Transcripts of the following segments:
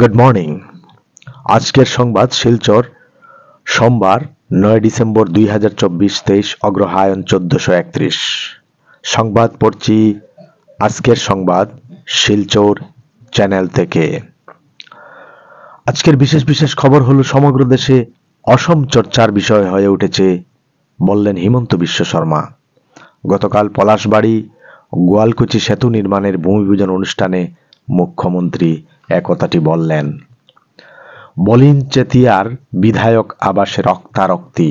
Good morning. আজকের সংবাদ শিলচর, সোমবার 9 ডিসেম্বর 2024, 23 অগ্রহায়ণ 1431। সংবাদ পড়ছি আজকের সংবাদ শিলচর চ্যানেল থেকে। আজকের বিশেষ বিশেষ খবর হলো, সমগ্র দেশে অসম চর্চার বিষয় হয়ে উঠেছে বললেন হিমন্ত বিশ্ব শর্মা। গতকাল পলাশবাড়ি গোয়ালকুচি সেতু নির্মাণের ভূমিপূজন অনুষ্ঠানে মুখ্যমন্ত্রী একথাটি বললেন। বলিন চেতিয়ার বিধায়ক আবাসে রক্তারক্তি।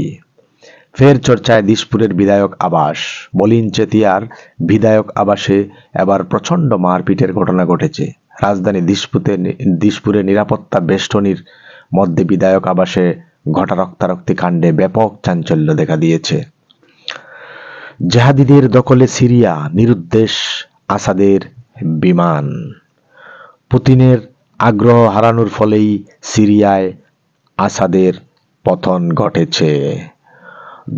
ফের চর্চায় দিশপুরের বিধায়ক আবাস। বলিন চেতিয়ার বিধায়ক আবাসে এবার প্রচণ্ড মারপিটের ঘটনা ঘটেছে। রাজধানী দিশপুরে নিরাপত্তা বেষ্টনীর মধ্যে বিধায়ক আবাসে ঘটা রক্তারক্তি কাণ্ডে ব্যাপক চাঞ্চল্য দেখা দিয়েছে। জেহাদিদের দখলে সিরিয়া, নিরুদ্দেশ আসাদের বিমান। পুতিনের আগ্রহ হারানোর ফলেই সিরিয়ায় আসাদের পতন ঘটেছে।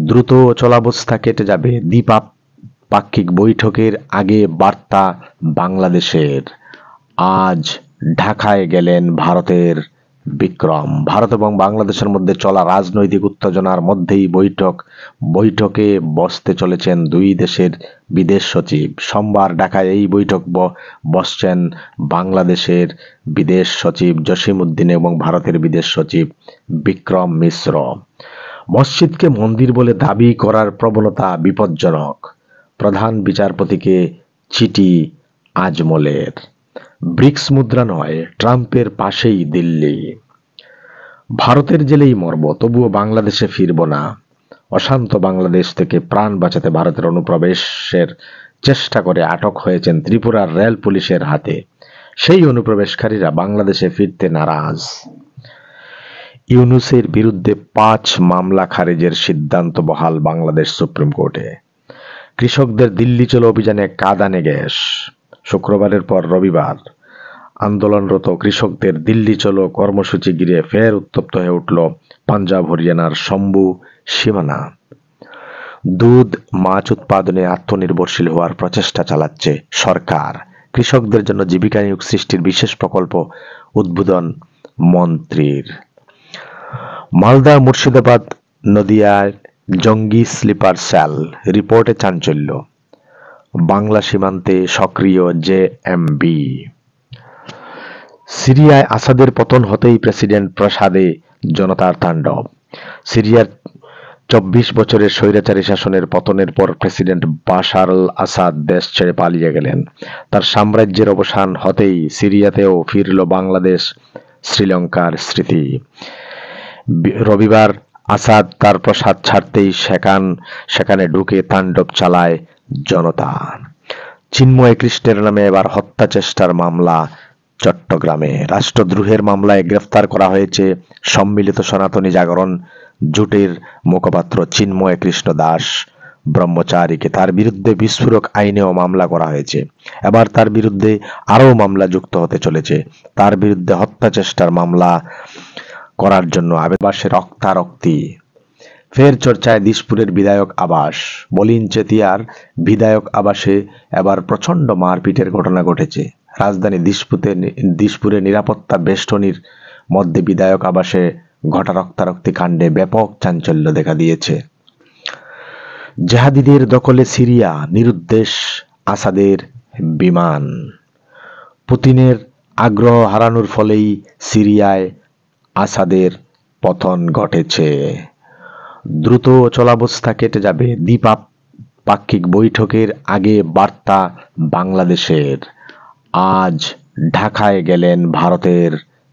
দ্রুত চলাবস্থা কেটে যাবে। দ্বিপাক্ষিক বৈঠকের আগে বার্তা বাংলাদেশের। আজ ঢাকায় গেলেন ভারতের বিক্রম। ভারত এবং বাংলাদেশের মধ্যে চলা রাজনৈতিক উত্তেজনার মধ্যেই বৈঠকে বসতে চলেছেন দুই দেশের বিদেশ সচিব। সোমবার ঢাকায় এই বৈঠক বসছেন বাংলাদেশের বিদেশ সচিব জসিম উদ্দিন এবং ভারতের বিদেশ সচিব বিক্রম মিশ্র। মসজিদকে মন্দির বলে দাবি করার প্রবণতা বিপজ্জনক, প্রধান বিচারপতিকে চিঠি আজমলের। ব্রিক্স মুদ্রা নয়, ট্রাম্পের পাশেই দিল্লি। ভারতের জেলেই মরব, তবুও বাংলাদেশে ফিরব না। অশান্ত বাংলাদেশ থেকে প্রাণ বাঁচাতে ভারতের অনুপ্রবেশের চেষ্টা করে আটক হয়েছেন ত্রিপুরার রেল পুলিশের হাতে। সেই অনুপ্রবেশকারীরা বাংলাদেশে ফিরতে নারাজ। ইউনূসের বিরুদ্ধে 5 মামলা খারিজের সিদ্ধান্ত বহাল বাংলাদেশ সুপ্রিম কোর্টে। কৃষকদের দিল্লি চলো অভিযানে কাঁদানে গ্যাস। শুক্রবারের পর রবিবার আন্দোলনরত কৃষকদের দিল্লি চলো কর্মসূচি ঘিরে ফের উত্তপ্ত হয়ে উঠল পাঞ্জাব হরিয়ানার শম্ভু সীমানা। দুধ, মাছ উৎপাদনে আত্মনির্ভরশীল হওয়ার প্রচেষ্টা চালাচ্ছে সরকার। কৃষকদের জন্য জীবিকা নিয়োগ সৃষ্টির বিশেষ প্রকল্প উদ্বোধন মন্ত্রীর। মালদা, মুর্শিদাবাদ, নদিয়ায় জঙ্গি স্লিপার সেল, রিপোর্টে চাঞ্চল্য। বাংলা সীমান্তে সক্রিয় জেএমবি। সিরিয়ায় আসাদের পতন হতেই প্রেসিডেন্ট প্রাসাদে জনতার তাণ্ডব। সিরিয়ার 24 বছরের স্বৈরাচারী শাসনের পতনের পর প্রেসিডেন্ট বাশার আল আসাদ দেশ ছেড়ে পালিয়ে গেলেন। তার সাম্রাজ্যের অবসান হতেই সিরিয়াতেও ফিরল বাংলাদেশ, শ্রীলঙ্কার স্মৃতি। রবিবার আসাদ তার প্রাসাদ ছাড়তেই সেখানে ঢুকে তাণ্ডব চালায় জনতা। চিন্ময় কৃষ্ণের নামে এবার হত্যা চেষ্টার মামলা চট্টগ্রামে। রাষ্ট্রদ্রোহের মামলায় গ্রেফতার করা হয়েছে সম্মিলিত সনাতনী জাগরণ জোটের মুখপাত্র চিন্ময় কৃষ্ণ দাস ব্রহ্মচারীকে। তার বিরুদ্ধে বিস্ফোরক আইনেও মামলা করা হয়েছে। এবার তার বিরুদ্ধে আরও মামলা যুক্ত হতে চলেছে। তার বিরুদ্ধে হত্যা চেষ্টার মামলা করার জন্য আবেদনে রক্তারক্তি। ফের চর্চায় দিশপুরের বিধায়ক আবাস। বলিন চেতিয়ার বিধায়ক আবাসে এবার প্রচণ্ড মারপিটের ঘটনা ঘটেছে। রাজধানী দিশপুরে নিরাপত্তা বেষ্টনীর মধ্যে বিধায়ক আবাসে ঘটা রক্তারক্তি কাণ্ডে ব্যাপক চাঞ্চল্য দেখা দিয়েছে। জেহাদিদের দখলে সিরিয়া, নিরুদ্দেশ আসাদের বিমান। পুতিনের আগ্রহ হারানোর ফলেই সিরিয়ায় আসাদের পতন ঘটেছে। দ্রুত চলাবস্থা কেটে যাবে। দ্বিপাক্ষিক বৈঠকের আগে বার্তা বাংলাদেশের। আজ ঢাকায় গেলেন ভারতের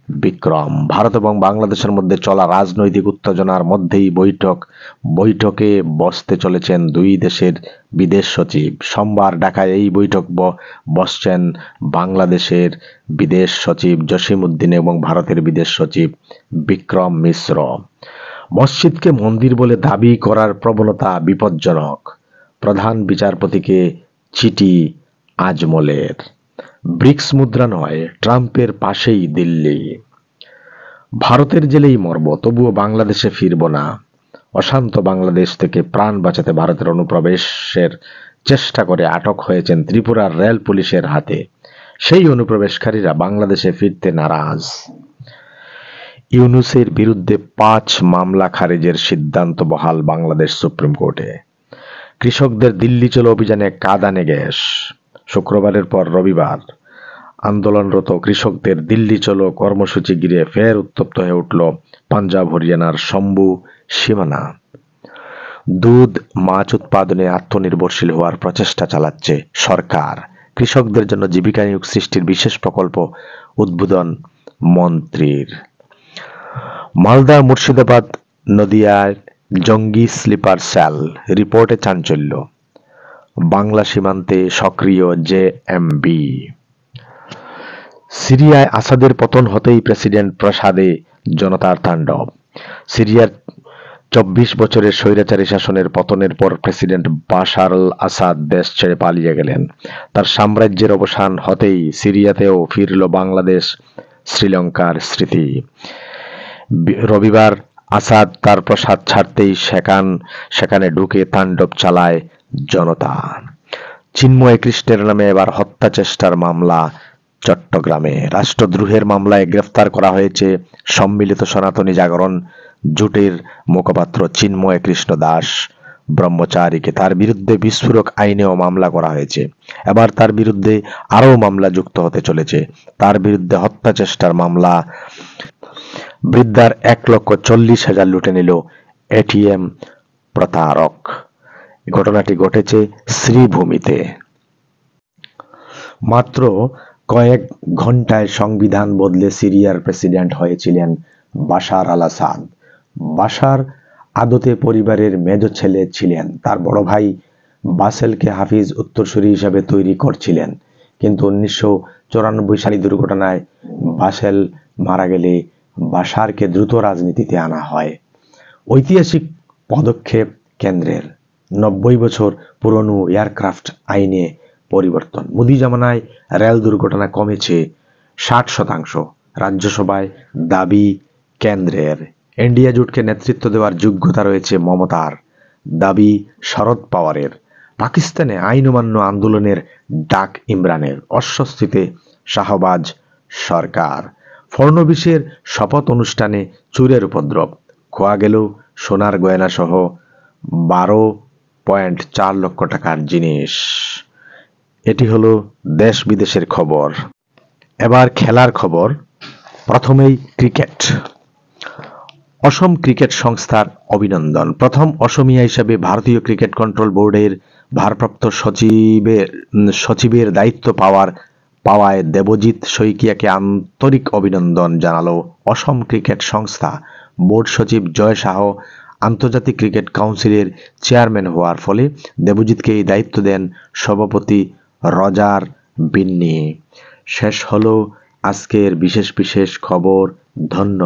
বিক্রম। ভারত এবং বাংলাদেশের মধ্যে চলা রাজনৈতিক উত্তেজনার মধ্যেই বৈঠকে বসতে চলেছেন দুই দেশের বিদেশ সচিব। সোমবার ঢাকায় এই বৈঠক বসছেন বাংলাদেশের বিদেশ সচিব জসিম উদ্দিন এবং ভারতের বিদেশ সচিব বিক্রম মিশ্র। মসজিদকে মন্দির বলে দাবি করার প্রবণতা বিপজ্জনক, প্রধান বিচারপতিকে চিঠি আজমলের। ব্রিক্স মুদ্রা নয়, ট্রাম্পের পাশেই দিল্লি। ভারতের জেলেই মরব, তবুও বাংলাদেশে ফিরব না। অশান্ত বাংলাদেশ থেকে প্রাণ বাঁচাতে ভারতের অনুপ্রবেশের চেষ্টা করে আটক হয়েছেন ত্রিপুরার রেল পুলিশের হাতে। সেই অনুপ্রবেশকারীরা বাংলাদেশে ফিরতে নারাজ। ইউনূসের বিরুদ্ধে 5 মামলা খারিজের সিদ্ধান্ত বহাল বাংলাদেশ সুপ্রিম কোর্টে। কৃষকদের দিল্লি চলো অভিযানে কাঁদানে গ্যাস। শুক্রবারের পর রবিবার আন্দোলনরত কৃষকদের দিল্লি চলো কর্মসূচি ঘিরে ফের উত্তপ্ত হয়ে উঠল পাঞ্জাব হরিয়ানার শম্ভু সীমানা। দুধ মাছ উৎপাদনে আত্মনির্ভরশীল হওয়ার প্রচেষ্টা চালাচ্ছে সরকার। কৃষকদের জন্য জীবিকা নিয়োগ সৃষ্টির বিশেষ প্রকল্প উদ্বোধন মন্ত্রীর। মালদা মুর্শিদাবাদ নদিয়ায় জঙ্গি স্লিপার সেল, রিপোর্টে চাঞ্চল্য। বাংলা সীমান্তে সক্রিয় জেএমবি। সিরিয়ায় আসাদের পতন হতেই প্রেসিডেন্ট প্রাসাদে জনতার তাণ্ডব। সিরিয়ার 24 বছরের স্বৈরাচারী শাসনের পতনের পর প্রেসিডেন্ট বাশার আল আসাদ দেশ ছেড়ে পালিয়ে গেলেন। তার সাম্রাজ্যের অবসান হতেই সিরিয়াতেও ফিরল বাংলাদেশ শ্রীলঙ্কার স্মৃতি। রবিবার আসাদ তার প্রাসাদ ছাড়তেই সেখানে ঢুকে তাণ্ডব চালায় জনতা। চিন্ময় কৃষ্ণের নামে এবার হত্যা চেষ্টার মামলা চট্টগ্রামে। রাষ্ট্রদ্রোহের মামলায় গ্রেফতার করা হয়েছে সম্মিলিত সনাতনী জাগরণ জোটের মুখপাত্র চিন্ময় কৃষ্ণ দাস ব্রহ্মচারীকে। তার বিরুদ্ধে বিস্ফোরক আইনেও মামলা করা হয়েছে। এবার তার বিরুদ্ধে আরও মামলা যুক্ত হতে চলেছে। তার বিরুদ্ধে হত্যা চেষ্টার মামলা। বৃদ্ধার 1,40,000 লুটে নিল এটিএম প্রতারক। ঘটনাটি ঘটেছে শ্রীভূমিতে। মাত্র কয়েক ঘন্টায় সংবিধান বদলে সিরিয়ার প্রেসিডেন্ট হয়েছিলেন বাশার আল আসাদ। বাশার আদতে পরিবারের মেজ ছেলে ছিলেন। তার বড় ভাই বাসেলকে হাফিজ উত্তরসূরি হিসেবে তৈরি করছিলেন। কিন্তু 1994 সালে দুর্ঘটনায় বাসেল মারা গেলে বাশারকে দ্রুত রাজনীতিতে আনা হয়। ঐতিহাসিক পদক্ষেপ কেন্দ্রের। 90 বছর পুরনো এয়ারক্রাফট আইনে পরিবর্তন। মোদি জামানায় রেল দুর্ঘটনা কমেছে 60%। রাজ্যসভায় দাবি কেন্দ্রের। ইন্ডিয়া জোটকে নেতৃত্ব দেওয়ার যোগ্যতা রয়েছে মমতার, দাবি শরদ পাওয়ারের। পাকিস্তানে আইন অমান্য আন্দোলনের ডাক ইমরানের। অস্বস্তিতে শাহবাজ সরকার। ফড়নবিসের শপথ অনুষ্ঠানে চোরের উপদ্রব। খোয়া গেল সোনার গয়না সহ 12.4 লক্ষ টাকার জিনিস। এটি হলো দেশ বিদেশের খবর। এবার খেলার খবর। প্রথমেই ক্রিকেট। অসম ক্রিকেট সংস্থার অভিনন্দন। প্রথম অসমিয়া হিসেবে ভারতীয় ক্রিকেট কন্ট্রোল বোর্ডের ভারপ্রাপ্ত সচিবের দায়িত্ব পাওয়ায় দেবজিৎ শইকিয়াকে আন্তরিক অভিনন্দন জানালো অসম ক্রিকেট সংস্থা। বোর্ড সচিব জয় শাহ আন্তর্জাতিক ক্রিকেট কাউন্সিলের চেয়ারম্যান হওয়ার ফলে দেবজিৎকে এই দায়িত্ব দেন সভাপতি রজার বিন্নি। শেষ হলো আজকের বিশেষ খবর। ধন্যবাদ।